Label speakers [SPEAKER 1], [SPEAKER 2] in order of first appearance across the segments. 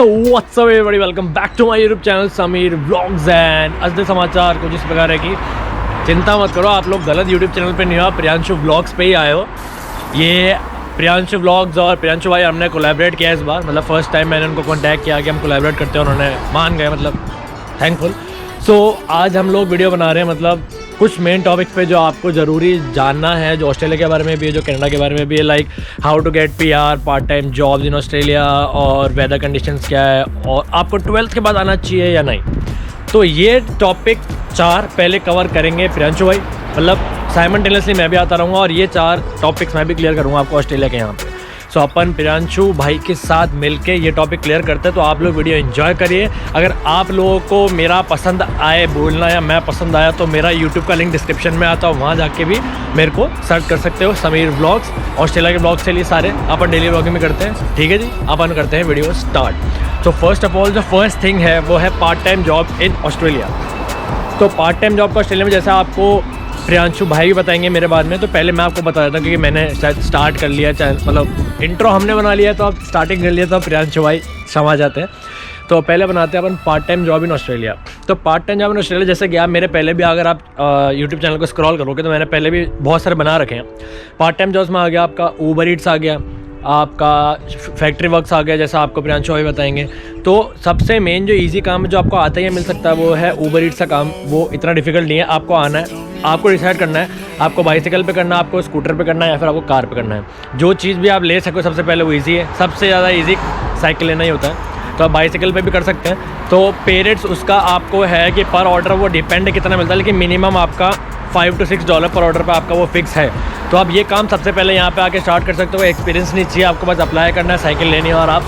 [SPEAKER 1] So what's up everybody, welcome back to my YouTube channel Sameer vlogs. And आज के समाचार कुछ इस प्रकार है कि चिंता मत करो, आप लोग गलत यूट्यूब चैनल पे नहीं हो, आप प्रियांशु व्लॉग्स पे ही आए हो। ये प्रियांशु व्लॉग्स और प्रियांशु भाई हमने कोलैबोरेट किया इस बार, मतलब फर्स्ट टाइम मैंने उनको कॉन्टैक्ट किया कि हम कोलैबोरेट करते हैं, उन्होंने मान गए, मतलब थैंकफुल। सो आज हम लोग वीडियो बना रहे हैं, मतलब कुछ मेन टॉपिक्स पे जो आपको ज़रूरी जानना है, जो ऑस्ट्रेलिया के बारे में भी है, जो कनाडा के बारे में भी है, like how to get PR, part time jobs in Australia, और वेदर कंडीशंस क्या है, और आपको 12th के बाद आना चाहिए या नहीं। तो ये टॉपिक 4 पहले कवर करेंगे प्रियांशु भाई, मतलब साइमल्टेनियसली मैं भी आता रहूँगा और ये 4 टॉपिक्स मैं भी क्लियर करूँगा आपको ऑस्ट्रेलिया के यहाँ पे। सो अपन प्रियांशु भाई के साथ मिलके ये टॉपिक क्लियर करते हैं, तो आप लोग वीडियो एंजॉय करिए। अगर आप लोगों को मेरा पसंद आए बोलना या मैं पसंद आया तो मेरा यूट्यूब का लिंक डिस्क्रिप्शन में आता है, वहाँ जाके भी मेरे को सर्च कर सकते हो, समीर व्लॉग्स। ऑस्ट्रेलिया के ब्लॉग्स चलिए सारे अपन डेली व्लॉगिंग में करते हैं, ठीक है जी। अपन करते हैं वीडियो स्टार्ट। तो फर्स्ट ऑफ ऑल जो फर्स्ट थिंग है वो है part time job in Australia. तो पार्ट टाइम जॉब का ऑस्ट्रेलिया में जैसा आपको प्रियांशु भाई भी बताएंगे मेरे बाद में, तो पहले मैं आपको बता देता हूँ क्योंकि मैंने शायद स्टार्ट कर लिया, चाहे मतलब इंट्रो हमने बना लिया तो अब स्टार्टिंग कर लिया, तो प्रियांशु भाई समझ जाते हैं। तो पहले बनाते हैं अपन part time job in Australia. तो part time job in Australia जैसे कि आप मेरे पहले भी, अगर आप यूट्यूब चैनल को स्क्रॉल करोगे तो मैंने पहले भी बहुत सारे बना रखे हैं। पार्ट टाइम जॉब्स में आ गया आपका ऊबर ईट्स आ गया, आपका फैक्ट्री वर्क्स आ गया, जैसा आपको प्रियांशु भाई बताएंगे। तो सबसे मेन जो इजी काम है जो आपको आता ही मिल सकता है वो है ऊबर ईट्स का काम। वो इतना डिफिकल्ट नहीं है, आपको आना है, आपको डिसाइड करना है आपको बाइसिकल पे करना है, आपको स्कूटर पे करना है या फिर आपको कार पे करना है। जो चीज़ भी आप ले सको सबसे पहले वो ईजी है, सबसे ज़्यादा ईजी साइकिल लेना ही होता है, तो आप बाइसिकल पे भी कर सकते हैं। तो पे रेट्स उसका आपको है कि पर ऑर्डर वो डिपेंड कितना मिलता है, लेकिन मिनिमम आपका $5 to $6 पर ऑर्डर पे आपका वो फिक्स है। तो आप ये काम सबसे पहले यहाँ पे आके स्टार्ट कर सकते हो। एक्सपीरियंस नहीं चाहिए, आपको बस अप्लाई करना है, साइकिल लेनी है और आप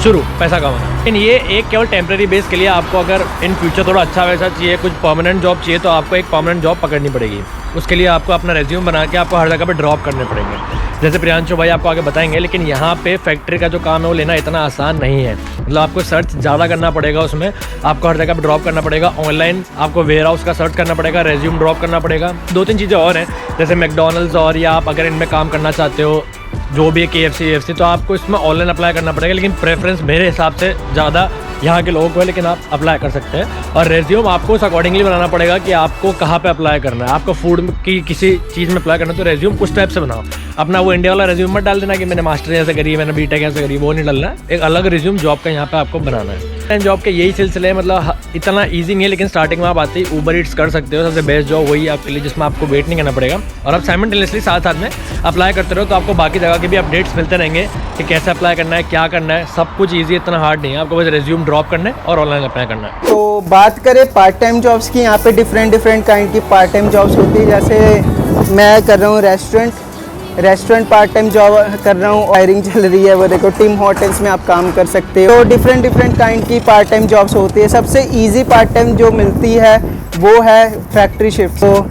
[SPEAKER 1] शुरू पैसा कमाना। लेकिन ये एक केवल टेम्प्रेरी बेस के लिए, आपको अगर इन फ्यूचर थोड़ा अच्छा वैसा चाहिए, कुछ परमानेंट जॉब चाहिए, तो आपको एक परमानेंट जॉब पकड़नी पड़ेगी। उसके लिए आपको अपना रेज्यूम बना के आपको हर जगह पे ड्रॉप करने पड़ेंगे, जैसे प्रियांशु भाई आपको आगे बताएंगे। लेकिन यहाँ पे फैक्ट्री का जो काम है वो लेना इतना आसान नहीं है, मतलब आपको सर्च ज़्यादा करना पड़ेगा, उसमें आपको हर जगह पे ड्रॉप करना पड़ेगा। ऑनलाइन आपको वेयर हाउस का सर्च करना पड़ेगा, रेज्यूम ड्रॉप करना पड़ेगा। 2-3 चीज़ें और हैं, जैसे मैकडॉनल्ड्स, और या आप अगर इनमें काम करना चाहते हो जो भी है KFC, तो आपको इसमें ऑनलाइन अप्लाई करना पड़ेगा। लेकिन प्रेफरेंस मेरे हिसाब से ज़्यादा यहाँ के लोगों को है, लेकिन आप अप्लाई कर सकते हैं। और रेज्यूम आपको उस अकॉर्डिंगली बनाना पड़ेगा कि आपको कहाँ पे अप्लाई करना है। आपको फूड की किसी चीज़ में अप्लाई करना है तो रेज्यूम उस टाइप से बनाओ। अपना वो इंडिया वाला रेज्यूम मत डाल देना कि मैंने मास्टर ऐसे करी, मैंने बीटेक ऐसे करी, वो नहीं डालना है। एक अलग रेज्यूम जॉब का यहाँ पे आपको बनाना है। जॉब के यही सिलसिले, मतलब इतना ईजी नहीं है, लेकिन स्टार्टिंग में आप आते ही ऊबर ईट्स कर सकते हो। सबसे बेस्ट जॉब वही आपके लिए जिसमें आपको वेट नहीं करना पड़ेगा, और आप साइमल्टेनियसली साथ में अप्लाई करते रहो, तो आपको बाकी जगह के भी अपडेट्स मिलते रहेंगे कि कैसे अप्लाई करना है, क्या करना है। सब कुछ ईजी, इतना हार्ड नहीं है, आपको बस रेज्यूम ड्रॉप करना है और ऑनलाइन अप्लाई करना है।
[SPEAKER 2] तो बात करें पार्ट टाइम जॉब्स की, यहाँ पे डिफरेंट काइंड की पार्ट टाइम जॉब्स होती है। जैसे मैं कर रहा हूँ रेस्टोरेंट पार्ट टाइम जॉब कर रहा हूँ, हायरिंग चल रही है, वो देखो टिम होटल्स में आप काम कर सकते हो। तो डिफरेंट काइंड की पार्ट टाइम जॉब्स होती है। सबसे इजी पार्ट टाइम जो मिलती है वो है फैक्ट्री शिफ्ट। तो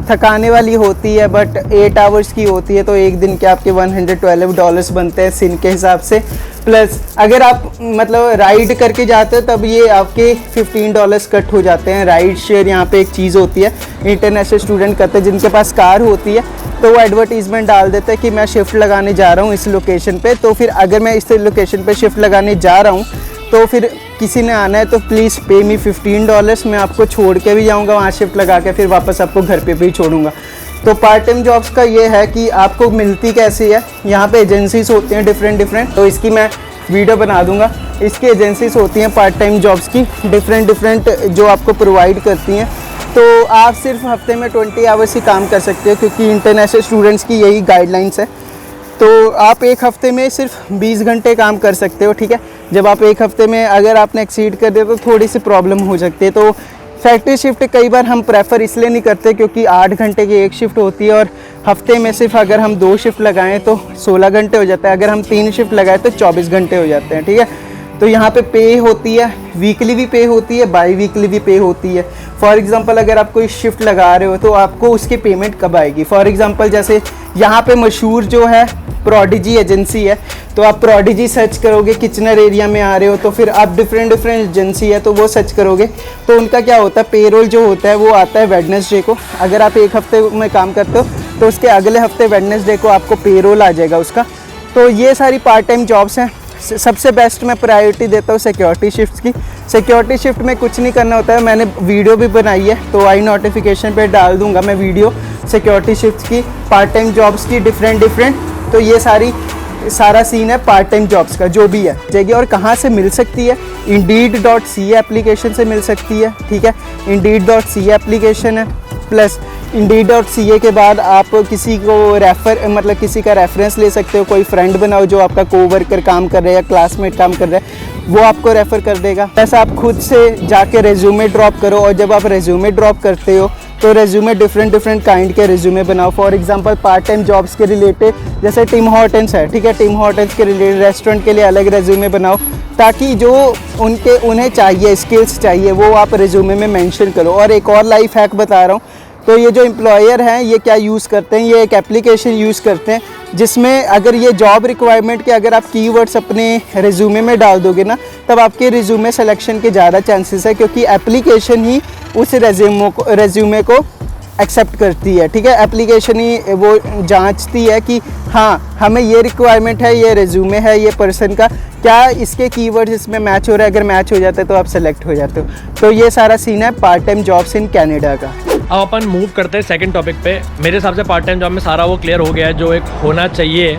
[SPEAKER 2] थकाने वाली होती है, बट 8 आवर्स की होती है, तो एक दिन के आपके $112 बनते हैं सिन के हिसाब से। प्लस अगर आप मतलब राइड करके जाते हो तब ये आपके $15 कट हो जाते हैं। राइड शेयर यहाँ पे एक चीज़ होती है, इंटरनेशनल स्टूडेंट करते हैं, जिनके पास कार होती है तो वो एडवर्टीजमेंट डाल देते हैं कि मैं शिफ्ट लगाने जा रहा हूँ इस लोकेशन पे। तो फिर अगर मैं इस लोकेशन पे शिफ्ट लगाने जा रहा हूँ तो फिर किसी ने आना है तो प्लीज़ पे मी $15, मैं आपको छोड़ के भी जाऊँगा वहाँ शिफ्ट लगा के, फिर वापस आपको घर पे भी छोड़ूंगा। तो पार्ट टाइम जॉब्स का ये है कि आपको मिलती कैसी है। यहाँ पे एजेंसीज होती हैं डिफरेंट, तो इसकी मैं वीडियो बना दूंगा। इसकी एजेंसीज होती हैं पार्ट टाइम जॉब्स की डिफरेंट जो आपको प्रोवाइड करती हैं। तो आप सिर्फ हफ्ते में 20 आवर्स ही काम कर सकते हो, क्योंकि इंटरनेशनल स्टूडेंट्स की यही गाइडलाइंस है। तो आप एक हफ़्ते में सिर्फ 20 घंटे काम कर सकते हो, ठीक है। जब आप एक हफ़्ते में अगर आपने एक्सीड कर दिया तो थोड़ी सी प्रॉब्लम हो सकती है। तो फैक्ट्री शिफ्ट कई बार हम प्रेफर इसलिए नहीं करते क्योंकि 8 घंटे की एक शिफ्ट होती है, और हफ्ते में सिर्फ अगर हम 2 शिफ्ट लगाएं तो 16 घंटे हो जाता है। अगर हम 3 शिफ्ट लगाएं तो 24 घंटे हो जाते हैं, ठीक है। तो यहाँ पे पे होती है, वीकली भी पे होती है, बाई वीकली भी पे होती है। फॉर एग्जांपल अगर आप कोई शिफ्ट लगा रहे हो तो आपको उसकी पेमेंट कब आएगी। फॉर एग्जांपल जैसे यहाँ पे मशहूर जो है प्रोडिजी एजेंसी है, तो आप प्रोडिजी सर्च करोगे, किचनर एरिया में आ रहे हो तो फिर आप डिफरेंट एजेंसी है तो वो सर्च करोगे। तो उनका क्या होता है, पेरोल जो होता है वो आता है वेडनेसडे को। अगर आप एक हफ्ते में काम करते हो तो उसके अगले हफ्ते वेडनेसडे को आपको पेरोल आ जाएगा उसका। तो ये सारी पार्ट टाइम जॉब्स हैं। सबसे बेस्ट मैं प्रायोरिटी देता हूँ सिक्योरिटी शिफ्ट की। सिक्योरिटी शिफ्ट में कुछ नहीं करना होता है, मैंने वीडियो भी बनाई है तो आई नोटिफिकेशन पे डाल दूंगा मैं वीडियो सिक्योरिटी शिफ्ट की, पार्ट टाइम जॉब्स की डिफरेंट। तो ये सारा सीन है पार्ट टाइम जॉब्स का जो भी है जगह। और कहाँ से मिल सकती है, Indeed.ca एप्लीकेशन से मिल सकती है, ठीक है। Indeed.ca एप्लीकेशन है, प्लस Indeed.ca के बाद आप किसी को किसी का रेफरेंस ले सकते हो। कोई फ्रेंड बनाओ जो आपका कोवर्कर काम कर रहा है या क्लासमेट काम कर रहा है, वो आपको रेफ़र कर देगा। ऐसा आप खुद से जाके रेज्यूमे ड्रॉप करो, और जब आप रेज्यूमे ड्रॉप करते हो तो रेज्यूमे डिफरेंट काइंड के रेज्यूमे बनाओ। For example part time jobs के रिलेटेड जैसे टिम हॉर्टन्स है, ठीक है, टिम हॉर्टन्स के रिलेटेड रेस्टोरेंट के लिए अलग रेज्यूमे बनाओ, ताकि जो उन्हें चाहिए स्किल्स चाहिए वो आप रेज्यूमे में मेंशन करो। और एक और लाइफ हैक बता रहा हूँ, तो ये जो एम्प्लॉयर हैं ये क्या यूज़ करते हैं, ये एक एप्लीकेशन यूज़ करते हैं जिसमें अगर ये जॉब रिक्वायरमेंट के अगर आप कीवर्ड्स अपने रिज्यूमे में डाल दोगे ना, तब आपके रिज्यूमे सिलेक्शन के ज़्यादा चांसेस है, क्योंकि एप्लीकेशन ही उस रेज्यूमे को एक्सेप्ट करती है, ठीक है। एप्लीकेशन ही वो जांचती है कि हाँ हमें ये रिक्वायरमेंट है, ये रेज्यूमे है ये पर्सन का, क्या इसके कीवर्ड्स इसमें मैच हो रहा है, अगर मैच हो जाते हैं तो आप सेलेक्ट हो जाते हो। तो ये सारा सीन है part time jobs in Canada का।
[SPEAKER 1] अब अपन मूव करते हैं सेकंड टॉपिक पे। मेरे हिसाब से पार्ट टाइम जॉब में सारा वो क्लियर हो गया है जो एक होना चाहिए।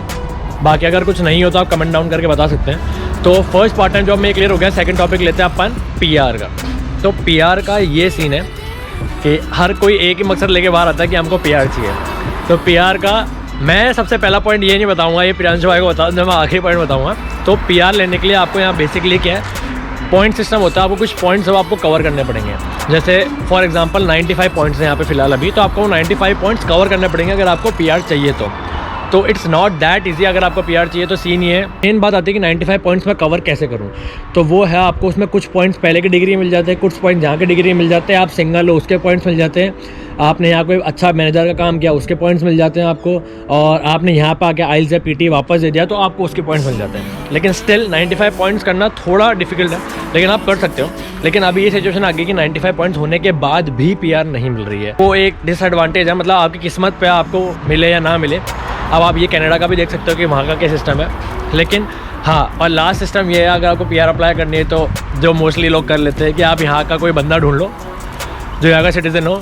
[SPEAKER 1] बाकी अगर कुछ नहीं हो तो आप कमेंट डाउन करके बता सकते हैं। तो फर्स्ट पार्ट टाइम जॉब में क्लियर हो गया। सेकंड टॉपिक लेते हैं अपन PR का। तो PR का ये सीन है कि हर कोई एक ही मकसद लेके बाहर आता है कि हमको PR चाहिए। तो PR का मैं सबसे पहला पॉइंट ये नहीं बताऊंगा, ये प्रियांशु भाई को बता दूँ, मैं आखिरी पॉइंट बताऊंगा। तो PR लेने के लिए आपको यहाँ बेसिकली क्या है, पॉइंट सिस्टम होता है। आपको कुछ पॉइंट्स अब आपको कवर करने पड़ेंगे। जैसे फॉर एग्जांपल 95 पॉइंट्स हैं यहाँ पे फिलहाल अभी, तो आपको 95 पॉइंट्स कवर करने पड़ेंगे अगर आपको PR चाहिए तो इट्स नॉट दैट ईजी। अगर आपको PR चाहिए तो सीन ये है, मेन बात आती है कि 95 पॉइंट्स मैं कवर कैसे करूँ। तो वो है आपको उसमें कुछ पॉइंट्स पहले की डिग्री मिल जाते हैं, कुछ पॉइंट्स जहाँ के डिग्री मिल जाते हैं, आप सिंगल हो उसके पॉइंट्स मिल जाते हैं, आपने यहाँ कोई अच्छा मैनेजर का काम किया उसके पॉइंट्स मिल जाते हैं आपको, और आपने यहाँ पर आके आइल्स या PT वापस दे दिया तो आपको उसके पॉइंट्स मिल जाते हैं। लेकिन स्टिल 95 पॉइंट्स करना थोड़ा डिफिकल्ट है, लेकिन आप कर सकते हो। लेकिन अभी ये सिचुएशन आ गई कि 95 पॉइंट्स होने के बाद भी PR नहीं मिल रही है, वो एक डिसएडवांटेज है। मतलब आपकी किस्मत पे आपको मिले या ना मिले। अब आप ये कनाडा का भी देख सकते हो कि वहाँ का क्या सिस्टम है। लेकिन हाँ, और लास्ट सिस्टम ये है, अगर आपको PR अप्लाई करनी है तो जो मोस्टली लोग कर लेते हैं कि आप यहाँ का कोई बंदा ढूंढ लो जो यहाँ का सिटीज़न हो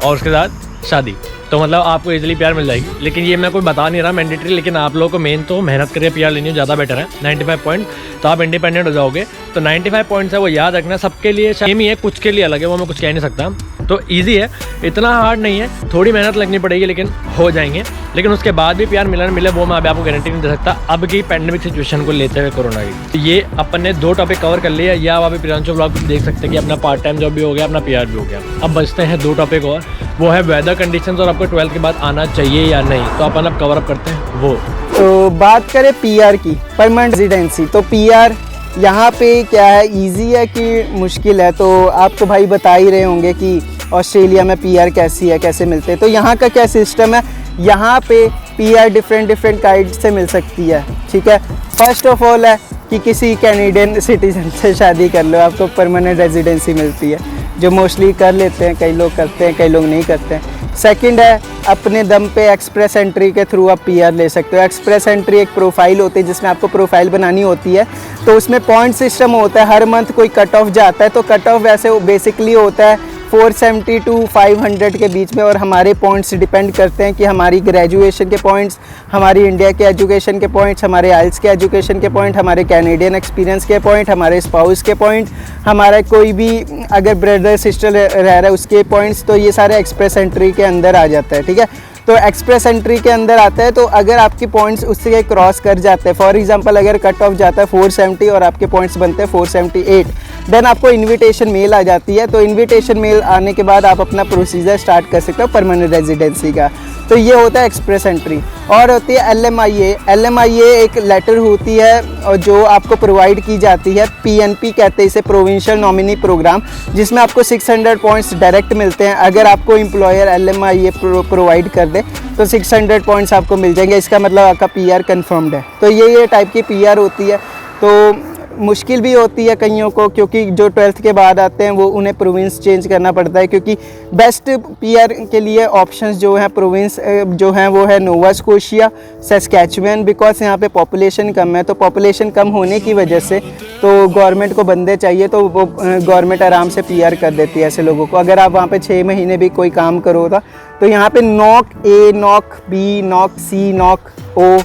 [SPEAKER 1] और उसके साथ शादी, तो मतलब आपको इजीली PR मिल जाएगी। लेकिन ये मैं कोई बता नहीं रहा मैंडेटरी, लेकिन आप लोगों को मेन तो मेहनत करके PR लेनी हो, ज़्यादा बेटर है। 95 पॉइंट तो आप इंडिपेंडेंट हो जाओगे। तो 95 पॉइंट्स है वो याद रखना, सबके लिए सेम ही है, कुछ के लिए अलग है, वो मैं कुछ कह नहीं सकता। तो ईजी है, इतना हार्ड नहीं है, थोड़ी मेहनत लगनी पड़ेगी लेकिन हो जाएंगे। लेकिन उसके बाद भी PR मिले ना मिले वो मैं अभी आपको गारंटी नहीं दे सकता, अब की पैंडेमिक सिचुएशन को लेते हुए कोरोना की। तो ये अपन ने 2 टॉपिक कवर कर लिया, या आप अभी प्रियांशु ब्लॉग भी देख सकते हैं कि अपना पार्ट टाइम जॉब भी हो गया, अपना PR भी हो गया। अब बचते हैं 2 टॉपिक और, वो है वेदर कंडीशंस और आपको 12th के बाद आना चाहिए या नहीं। तो अपन अब कवर अप करते हैं वो।
[SPEAKER 2] तो बात करें PR की, परमानेंट रेजिडेंसी। तो PR यहाँ पे क्या है, इजी है कि मुश्किल है, तो आप तो भाई बता ही रहे होंगे कि ऑस्ट्रेलिया में PR कैसी है, कैसे मिलते हैं। तो यहाँ का क्या सिस्टम है, यहाँ पे PR डिफरेंट काइंड से मिल सकती है, ठीक है। फर्स्ट ऑफ ऑल है कि किसी कैनेडियन सिटीजन से शादी कर लो, आपको परमानेंट रेजिडेंसी मिलती है, जो मोस्टली कर लेते हैं, कई लोग करते हैं, कई लोग नहीं करते हैं। सेकंड है अपने दम पे एक्सप्रेस एंट्री के थ्रू आप PR ले सकते हो। एक्सप्रेस एंट्री एक प्रोफाइल होती है जिसमें आपको प्रोफाइल बनानी होती है, तो उसमें पॉइंट सिस्टम होता है, हर मंथ कोई कट ऑफ जाता है। तो कट ऑफ वैसे बेसिकली होता है 470 टू 500 के बीच में, और हमारे पॉइंट्स डिपेंड करते हैं कि हमारी ग्रेजुएशन के पॉइंट्स, हमारी इंडिया के एजुकेशन के पॉइंट्स, हमारे आइल्स के एजुकेशन के पॉइंट, हमारे कैनेडियन एक्सपीरियंस के पॉइंट, हमारे स्पाउस के पॉइंट, हमारा कोई भी अगर ब्रदर सिस्टर रह रहा है उसके पॉइंट्स, तो ये सारे एक्सप्रेस एंट्री के अंदर आ जाता है, ठीक है। तो एक्सप्रेस एंट्री के अंदर आता है, तो अगर आपके पॉइंट्स उससे क्रॉस कर जाते हैं, फॉर एग्जांपल अगर कट ऑफ जाता है 470 और आपके पॉइंट्स बनते हैं 478, देन आपको इनविटेशन मेल आ जाती है। तो इनविटेशन मेल आने के बाद आप अपना प्रोसीजर स्टार्ट कर सकते हो परमानेंट रेजिडेंसी का। तो ये होता है एक्सप्रेस एंट्री। और होती है LMIA एक लेटर होती है और जो आपको प्रोवाइड की जाती है, PNP कहते हैं इसे, प्रोविंशियल नॉमिनी प्रोग्राम, जिसमें आपको 600 पॉइंट्स डायरेक्ट मिलते हैं। अगर आपको एम्प्लॉयर LMIA प्रोवाइड कर दे तो 600 पॉइंट्स आपको मिल जाएंगे, इसका मतलब आपका PR कन्फर्म्ड है। तो ये टाइप की PR होती है। तो मुश्किल भी होती है कईयों को, क्योंकि जो 12th के बाद आते हैं वो उन्हें प्रोविंस चेंज करना पड़ता है, क्योंकि बेस्ट पीआर के लिए ऑप्शंस जो है प्रोविंस जो हैं वो है नोवा स्कोशिया, सस्कैचुअन, बिकॉज यहाँ पे पॉपुलेशन कम है। तो पॉपुलेशन कम होने की वजह से तो गवर्नमेंट को बंदे चाहिए, तो वो गवर्नमेंट आराम से पीआर कर देती है ऐसे लोगों को। अगर आप वहाँ पे 6 महीने भी कोई काम करोगा तो यहाँ पे नॉक ए, नॉक बी, नॉक सी, नॉक ओ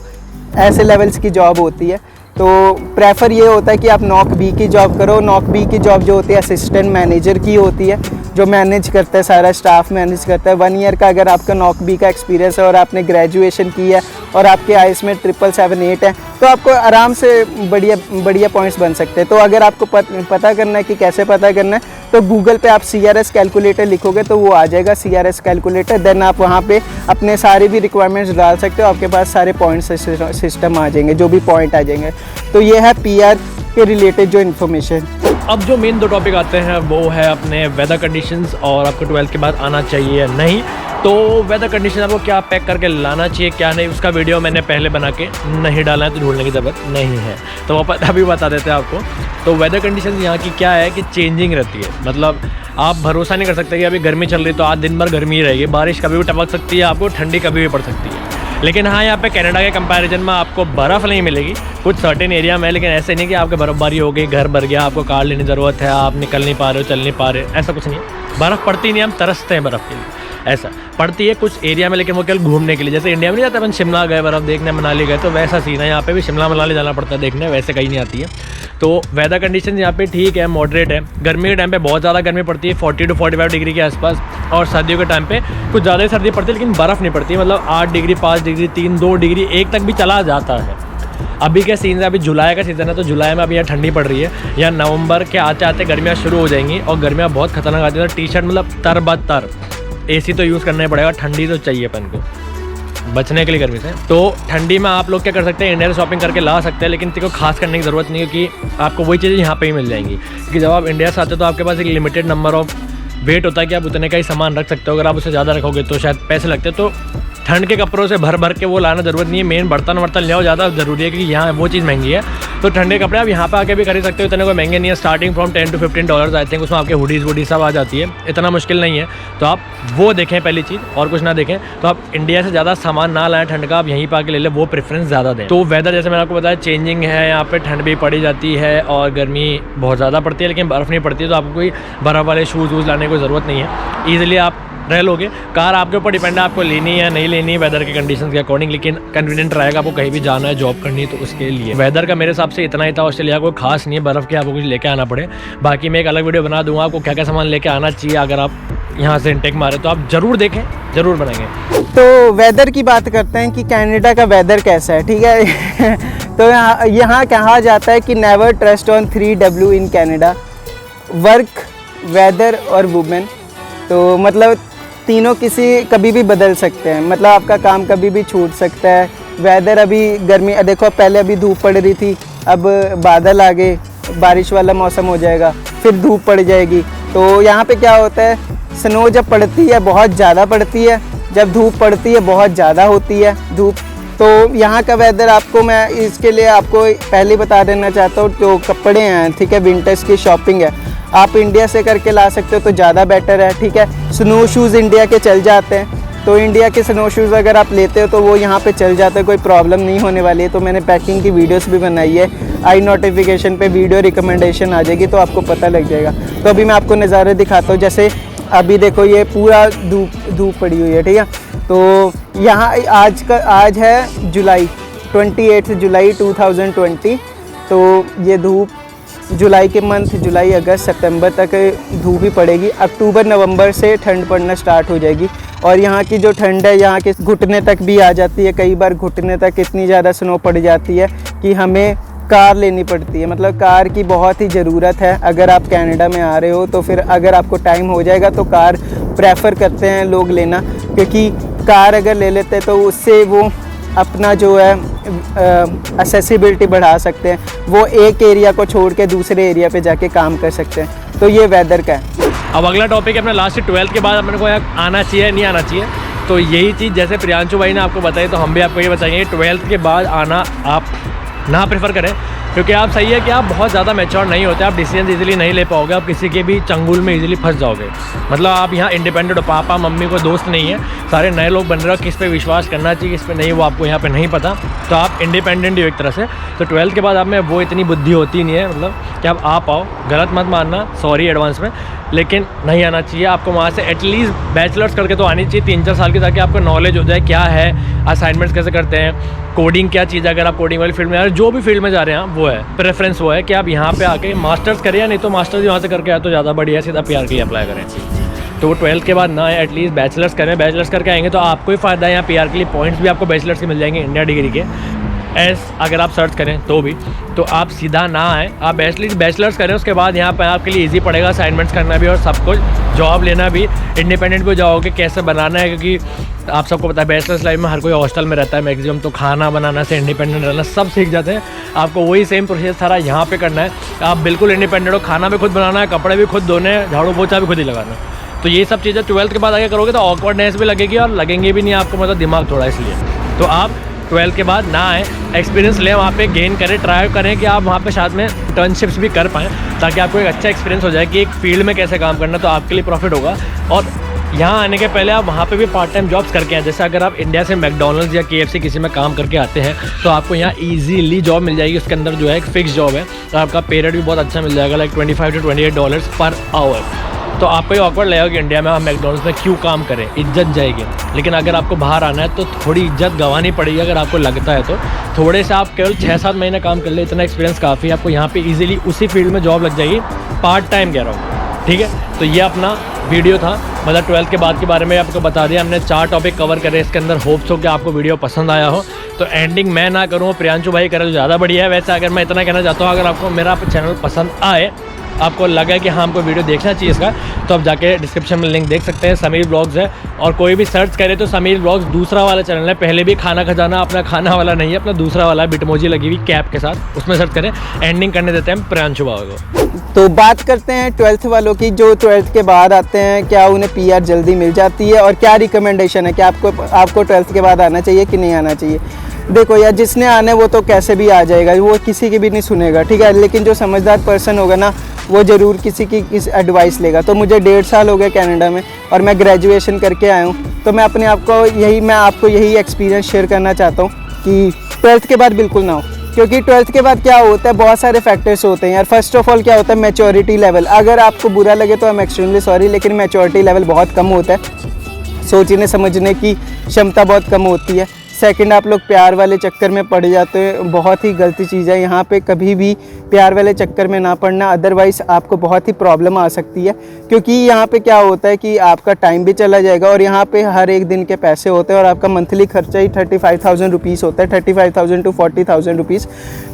[SPEAKER 2] ऐसे लेवल्स की जॉब होती है। तो प्रेफर ये होता है कि आप नॉक बी की जॉब करो। नॉक बी की जॉब जो होती है असिस्टेंट मैनेजर की होती है, जो मैनेज करता है, सारा स्टाफ मैनेज करता है। 1 ईयर का अगर आपका नॉक बी का एक्सपीरियंस है और आपने ग्रेजुएशन की है और आपके आईएस में 777-8 है तो आपको आराम से बढ़िया पॉइंट्स बन सकते हैं। तो अगर आपको पता करना है कि कैसे पता करना है तो गूगल पे आप CRS कैलकुलेटर लिखोगे तो वो आ जाएगा, CRS कैलकुलेटर। देन आप वहाँ पे अपने सारे भी रिक्वायरमेंट्स डाल सकते हो, आपके पास सारे पॉइंट सिस्टम आ जाएंगे, जो भी पॉइंट आ जाएंगे। तो ये है PR के रिलेटेड जो इन्फॉर्मेशन।
[SPEAKER 1] अब जो मेन 2 टॉपिक आते हैं वो है अपने वेदर कंडीशंस और आपको 12th के बाद आना चाहिए या नहीं। तो वेदर कंडीशन आपको क्या पैक करके लाना चाहिए क्या नहीं, उसका वीडियो मैंने पहले बना के नहीं डाला है, तो ढूंढने की ज़रूरत नहीं है, तो वो अभी बता देते हैं आपको। तो वेदर कंडीशन यहाँ की क्या है कि चेंजिंग रहती है, मतलब आप भरोसा नहीं कर सकते कि अभी गर्मी चल रही तो आज दिन भर गर्मी ही रहेगी, बारिश कभी भी टपक सकती है, आपको ठंडी कभी भी पड़ सकती है। लेकिन हाँ, यहाँ पे कनाडा के कंपैरिजन में आपको बर्फ़ नहीं मिलेगी कुछ सर्टेन एरिया में, लेकिन ऐसे नहीं कि आपके बर्फ़बारी हो गई, घर भर गया, आपको कार लेने की ज़रूरत है, आप निकल नहीं पा रहे हो, चल नहीं पा रहे, ऐसा कुछ नहीं है। बर्फ़ पड़ती नहीं, हम तरसते हैं बर्फ़ के लिए, ऐसा पड़ती है कुछ एरिया में, लेकिन वो केवल घूमने के लिए। जैसे इंडिया में नहीं जाते अपन शिमला गए बर्फ़ देखने, मनाली गए, तो वैसा सीन है यहाँ पे भी, शिमला मनाली जाना पड़ता है देखने, वैसे कहीं नहीं आती है। तो वेदर कंडीशन यहाँ पे ठीक है, मॉडरेट है। गर्मी के टाइम पे बहुत ज़्यादा गर्मी पड़ती है 40 to 45 डिग्री के आसपास, और सर्दियों के टाइम पे कुछ ज़्यादा ही सर्दी पड़ती है, लेकिन बर्फ़ नहीं पड़ती, मतलब 8 डिग्री 5 डिग्री 3 2 डिग्री 1 तक भी चला जाता है। अभी क्या सीज़न है, अभी जुलाई का सीज़न है, तो जुलाई में अभी यहाँ ठंडी पड़ रही है, या नवंबर के आते आते गर्मियाँ शुरू हो जाएंगी, और गर्मियाँ बहुत खतरनाक आती है। तो टी-शर्ट मतलब तर AC तो यूज़ करना ही पड़ेगा, ठंडी तो चाहिए अपन को बचने के लिए गर्मी से। तो ठंडी में आप लोग क्या कर सकते हैं, इंडिया से शॉपिंग करके ला सकते हैं, लेकिन किसी को खास करने की ज़रूरत नहीं है, क्योंकि आपको वही चीज़ें यहाँ पे ही मिल जाएंगी। क्योंकि जब आप इंडिया से आते हो तो आपके पास एक लिमिटेड नंबर ऑफ वेट होता है कि आप उतने का ही सामान रख सकते हो, अगर आप उससे ज़्यादा रखोगे तो शायद पैसे लगते हैं। तो ठंड के कपड़ों से भर के वो लाना ज़रूरत नहीं है। मेन बर्तन ले आओ, ज़्यादा ज़रूरी है, क्योंकि यहाँ वो चीज़ महंगी है। तो ठंडे कपड़े आप यहाँ पे आके भी खरीद सकते हो, इतने कोई महंगे नहीं है, starting from $10 to $15 I think, उसमें आपके हुडीज़ सब आ जाती है, इतना मुश्किल नहीं है। तो आप वो देखें पहली चीज़, और कुछ ना देखें। तो आप इंडिया से ज़्यादा सामान ना लाएं ठंड का, आप यहीं पर आके ले लें, वो प्रेफरेंस ज़्यादा दें। तो वेदर जैसे मैंने आपको बताया चेंजिंग है, यहाँ पे ठंड भी पड़ी जाती है और गर्मी बहुत ज़्यादा पड़ती है, लेकिन बर्फ़ नहीं पड़ती है। तो आपको कोई बर्फ़ वाले शूज़ वूज़ लाने की ज़रूरत नहीं है, ईजिली आप रह लोगे। कार आपके ऊपर डिपेंड है, आपको लेनी है नहीं लेनी है वेदर के कंडीशंस के अकॉर्डिंग, लेकिन कन्वीनियंट रहेगा। आपको कहीं भी जाना है, जॉब करनी है, तो उसके लिए वेदर का मेरे हिसाब से इतना ही था। ऑस्ट्रेलिया कोई खास नहीं है बर्फ़ के आपको कुछ लेके आना पड़े। बाकी मैं एक अलग वीडियो बना दूंगा आपको क्या क्या सामान लेके आना चाहिए अगर आप यहाँ से इंटेक मारे, तो आप ज़रूर देखें, ज़रूर बनाएंगे।
[SPEAKER 2] तो वेदर की बात करते हैं कि कनाडा का वेदर कैसा है, ठीक है। तो यहाँ कहा जाता है कि never trust on 3W in Canada, work, weather और वुमेन। तो मतलब तीनों कभी भी बदल सकते हैं, मतलब आपका काम कभी भी छूट सकता है। वेदर अभी गर्मी देखो, पहले अभी धूप पड़ रही थी, अब बादल आ गए, बारिश वाला मौसम हो जाएगा, फिर धूप पड़ जाएगी। तो यहाँ पे क्या होता है, स्नो जब पड़ती है बहुत ज़्यादा पड़ती है, जब धूप पड़ती है बहुत ज़्यादा होती है धूप। तो यहाँ का वेदर आपको मैं इसके लिए आपको पहले बता देना चाहता हूँ, जो कपड़े हैं, ठीक है, विंटर्स की शॉपिंग है, आप इंडिया से करके ला सकते हो तो ज़्यादा बेटर है, ठीक है। स्नो शूज़ इंडिया के चल जाते हैं, तो इंडिया के स्नो शूज़ अगर आप लेते हो तो वो यहाँ पे चल जाते हैं, कोई प्रॉब्लम नहीं होने वाली है। तो मैंने पैकिंग की वीडियोस भी बनाई है, आई नोटिफिकेशन पे वीडियो रिकमेंडेशन आ जाएगी, तो आपको पता लग जाएगा। तो अभी मैं आपको नज़ारे दिखाता हूँ, जैसे अभी देखो ये पूरा धूप पड़ी हुई है, ठीक है। तो यहाँ आज है जुलाई 28 जुलाई 2020। तो ये धूप जुलाई के मंथ, जुलाई अगस्त सितंबर तक धूप ही पड़ेगी। अक्टूबर नवंबर से ठंड पड़ना स्टार्ट हो जाएगी, और यहाँ की जो ठंड है यहाँ के घुटने तक भी आ जाती है, कई बार घुटने तक इतनी ज़्यादा स्नो पड़ जाती है कि हमें कार लेनी पड़ती है। मतलब कार की बहुत ही ज़रूरत है अगर आप कनाडा में आ रहे हो। तो फिर अगर आपको टाइम हो जाएगा तो कार प्रेफर करते हैं लोग लेना, क्योंकि कार अगर ले लेते हैं तो उससे वो अपना जो है एक्सेसिबिलिटी बढ़ा सकते हैं, वो एक एरिया को छोड़ के दूसरे एरिया पे जाके काम कर सकते हैं। तो ये वेदर का है।
[SPEAKER 1] अब अगला टॉपिक है अपना लास्ट 12th के बाद अपने को आना चाहिए नहीं आना चाहिए। तो यही चीज़ जैसे प्रियांशु भाई ने आपको बताई, तो हम भी आपको ये बताएंगे 12th के बाद आना आप ना प्रेफर करें। क्योंकि आप सही है कि आप बहुत ज़्यादा मैच्योर नहीं होते, आप डिसीजन इजीली नहीं ले पाओगे, आप किसी के भी चंगुल में इजीली फंस जाओगे। मतलब आप यहाँ इंडिपेंडेंट हो, पापा मम्मी को दोस्त नहीं है, सारे नए लोग बन रहे हो, किस पे विश्वास करना चाहिए किस पे नहीं वो आपको यहाँ पे नहीं पता, तो आप इंडिपेंडेंट ही हो एक तरह से। तो 12th के बाद आप में वो इतनी बुद्धि होती नहीं है, मतलब कि आप आ पाओ। गलत मत मानना, सॉरी एडवांस में, लेकिन नहीं आना चाहिए आपको वहाँ से। एटलीस्ट बैचलर्स करके तो आनी चाहिए 3-4 साल की, ताकि आपको नॉलेज हो जाए क्या है, असाइनमेंट्स कैसे करते हैं, कोडिंग क्या चीज़ है। अगर आप कोडिंग वाली फील्ड में जा रहे हैं, जो भी फील्ड में जा रहे हैं वो है प्रेफरेंस, वो है कि आप यहाँ पे आके मास्टर्स करें, या नहीं तो मास्टर्स यहाँ से करके आए तो ज़्यादा बढ़िया है, सीधा PR के लिए अप्लाई करें। तो वो 12th के बाद ना एटलीस्ट बैचलर्स करें, बैचलर्स करके आएंगे तो आपको ही फ़ायदा है। यहाँ PR के लिए पॉइंट्स भी आपको बैचलर्स के मिल जाएंगे इंडिया डिग्री के, अगर आप सर्च करें तो भी। तो आप सीधा ना आए, आप बैचलर्स करें, उसके बाद यहाँ पर आपके लिए ईजी पड़ेगा असाइनमेंट्स करना भी और सब कुछ, जॉब लेना भी, इंडिपेंडेंट भी हो जाओगे कैसे बनाना है। क्योंकि आप सबको पता है बैचलर्स लाइफ में हर कोई हॉस्टल में रहता है मैक्सिमम, तो खाना बनाना से इंडिपेंडेंट रहना सब सीख जाते हैं। आपको वही सेम प्रोसेस सारा यहाँ पे करना है, आप बिल्कुल इंडिपेंडेंट हो, खाना भी खुद बनाना है, कपड़े भी खुद धोने हैं, झाड़ू पोछा भी खुद ही लगाना है। तो ये सब चीज़ें 12th के बाद आगे करोगे तो ऑकवर्डनेस भी लगेगी और लगेंगे भी नहीं आपको, मतलब दिमाग थोड़ा, इसलिए तो आप 12th के बाद ना आए, एक्सपीरियंस लें, वहाँ पे गेन करें, ट्राई करें कि आप वहाँ पे साथ में इंटर्नशिप्स भी कर पाएँ, ताकि आपको एक अच्छा एक्सपीरियंस हो जाए कि एक फील्ड में कैसे काम करना, तो आपके लिए प्रॉफिट होगा। और यहाँ आने के पहले आप वहाँ पे भी पार्ट टाइम जॉब्स करके आए। जैसे अगर आप इंडिया से मैकडॉनल्ड्स या KFC किसी में काम करके आते हैं तो आपको यहाँ ईजीली जॉब मिल जाएगी। उसके अंदर जो है एक फिक्स जॉब है, तो आपका पे रेट भी बहुत अच्छा मिल जाएगा, लाइक $25 to $28 पर आवर। तो आपको ये ऑकवर्ड लगेगा कि इंडिया में आप मैकडॉनल्ड्स में क्यों काम करें, इज्जत जाएगी। लेकिन अगर आपको बाहर आना है तो थोड़ी इज्जत गंवानी पड़ेगी, अगर आपको लगता है तो। थोड़े से आप केवल 6-7 महीने काम कर ले, इतना एक्सपीरियंस काफ़ी है, आपको यहाँ पे इजीली उसी फील्ड में जॉब लग जाएगी, पार्ट टाइम कह रहा हूँ, ठीक है। तो ये अपना वीडियो था, मतलब 12th के बाद के बारे में आपको बता दिया हमने। 4 टॉपिक कवर करे इसके अंदर, होप्स हो कि आपको वीडियो पसंद आया हो। तो एंडिंग मैं ना करूँ, प्रियांशु भाई करे तो ज़्यादा बढ़िया है। वैसे अगर मैं इतना कहना चाहता हूँ, अगर आपको मेरा चैनल पसंद आए, आपको लगा कि हाँ हमको वीडियो देखना चाहिए इसका, तो आप जाके डिस्क्रिप्शन में लिंक देख सकते हैं, समीर ब्लॉग्स है। और कोई भी सर्च करे तो समीर ब्लॉग्स दूसरा वाला चैनल है, पहले भी खाना खजाना अपना खाना वाला नहीं है, अपना दूसरा वाला है, बिटमोजी लगी हुई कैप के साथ, उसमें सर्च करें। एंडिंग करने देते हैं प्रियांशु बाबा को।
[SPEAKER 2] तो बात करते हैं 12th वालों की, जो 12th के बाद आते हैं, क्या उन्हें PR जल्दी मिल जाती है और क्या रिकमेंडेशन है कि आपको 12th के बाद आना चाहिए कि नहीं आना चाहिए। देखो यार, जिसने आना है वो तो कैसे भी आ जाएगा, वो किसी की भी नहीं सुनेगा, ठीक है। लेकिन जो समझदार पर्सन होगा ना, वो ज़रूर किसी की एडवाइस लेगा। तो मुझे 1.5 साल हो गए कनाडा में और मैं ग्रेजुएशन करके आया हूँ, तो मैं आपको यही एक्सपीरियंस शेयर करना चाहता हूँ कि 12th के बाद बिल्कुल ना हो। क्योंकि 12th के बाद क्या होता है, बहुत सारे फैक्टर्स होते हैं यार। फर्स्ट ऑफ ऑल क्या होता है, मैच्योरिटी लेवल। अगर आपको बुरा लगे तो आई एम एक्सट्रीमली सॉरी, लेकिन मैच्योरिटी लेवल बहुत कम होता है, सोचने समझने की क्षमता बहुत कम होती है। सेकंड, आप लोग प्यार वाले चक्कर में पड़ जाते हैं, बहुत ही गलती चीज़ है। यहाँ पे कभी भी प्यार वाले चक्कर में ना पड़ना, अदरवाइज़ आपको बहुत ही प्रॉब्लम आ सकती है। क्योंकि यहाँ पे क्या होता है कि आपका टाइम भी चला जाएगा और यहाँ पे हर एक दिन के पैसे होते हैं और आपका मंथली खर्चा ही 35,000 रुपीज़ होता है, 35,000 to 40,000 रुपीज़।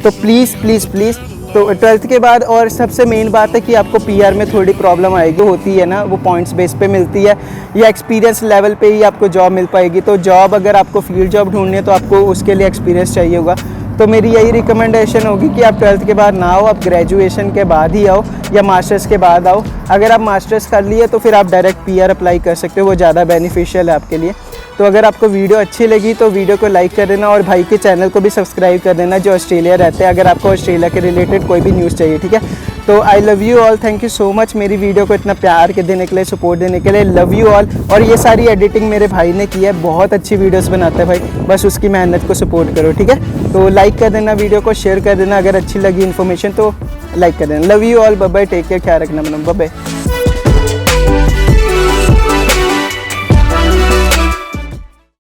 [SPEAKER 2] तो प्लीज़ तो 12th के बाद, और सबसे मेन बात है कि आपको PR में थोड़ी प्रॉब्लम आएगी, होती है ना, वो पॉइंट्स बेस पे मिलती है या एक्सपीरियंस लेवल पे ही आपको जॉब मिल पाएगी। तो जॉब, अगर आपको फील्ड जॉब ढूंढनी है तो आपको उसके लिए एक्सपीरियंस चाहिए होगा। तो मेरी यही रिकमेंडेशन होगी कि आप 12th के बाद ना आओ, आप ग्रेजुएशन के बाद ही आओ या मास्टर्स के बाद आओ। अगर आप मास्टर्स कर लिए तो फिर आप डायरेक्ट PR अप्लाई कर सकते हो, वो ज़्यादा बेनिफिशियल है आपके लिए। तो अगर आपको वीडियो अच्छी लगी तो वीडियो को लाइक कर देना और भाई के चैनल को भी सब्सक्राइब कर देना, जो ऑस्ट्रेलिया रहते हैं, अगर आपको ऑस्ट्रेलिया के रिलेटेड कोई भी न्यूज़ चाहिए, ठीक है। तो I love you all, thank you so much मेरी वीडियो को इतना प्यार के देने के लिए, सपोर्ट देने के लिए, लव यू ऑल। और ये सारी एडिटिंग मेरे भाई ने की है, बहुत अच्छी वीडियोस बनाता है भाई, बस उसकी मेहनत को सपोर्ट करो, ठीक है। तो लाइक कर देना, वीडियो को शेयर कर देना, अगर अच्छी लगी इन्फॉर्मेशन तो लाइक कर देना। Love you all, bye bye, take care, ख्याल रखना, बाय बाय।